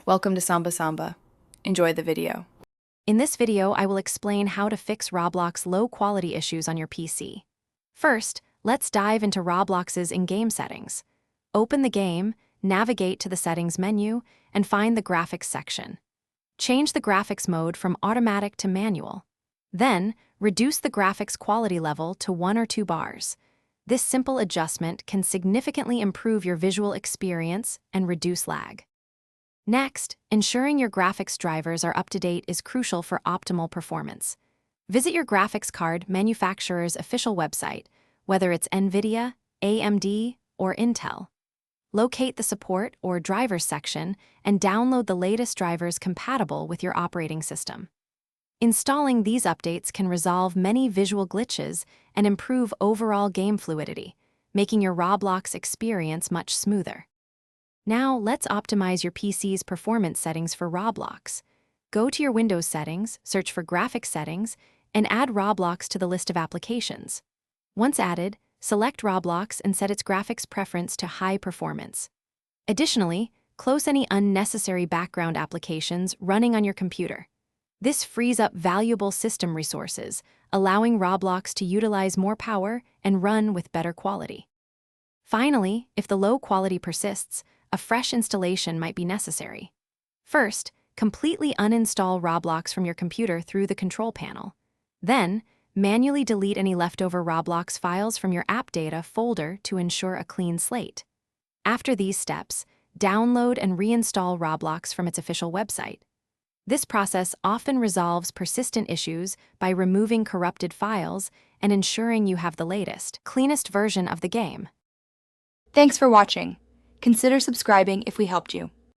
Welcome to Samba Samba. Enjoy the video. In this video, I will explain how to fix Roblox low-quality issues on your PC. First, let's dive into Roblox's in-game settings. Open the game, navigate to the Settings menu, and find the Graphics section. Change the graphics mode from automatic to manual. Then, reduce the graphics quality level to 1 or 2 bars. This simple adjustment can significantly improve your visual experience and reduce lag. Next, ensuring your graphics drivers are up to date is crucial for optimal performance. Visit your graphics card manufacturer's official website, whether it's NVIDIA, AMD, or Intel. Locate the Support or Drivers section and download the latest drivers compatible with your operating system. Installing these updates can resolve many visual glitches and improve overall game fluidity, making your Roblox experience much smoother. Now, let's optimize your PC's performance settings for Roblox. Go to your Windows settings, search for Graphics Settings, and add Roblox to the list of applications. Once added, select Roblox and set its graphics preference to High Performance. Additionally, close any unnecessary background applications running on your computer. This frees up valuable system resources, allowing Roblox to utilize more power and run with better quality. Finally, if the low quality persists, a fresh installation might be necessary. First, completely uninstall Roblox from your computer through the control panel. Then, manually delete any leftover Roblox files from your App Data folder to ensure a clean slate. After these steps, download and reinstall Roblox from its official website. This process often resolves persistent issues by removing corrupted files and ensuring you have the latest, cleanest version of the game. Thanks for watching. Consider subscribing if we helped you.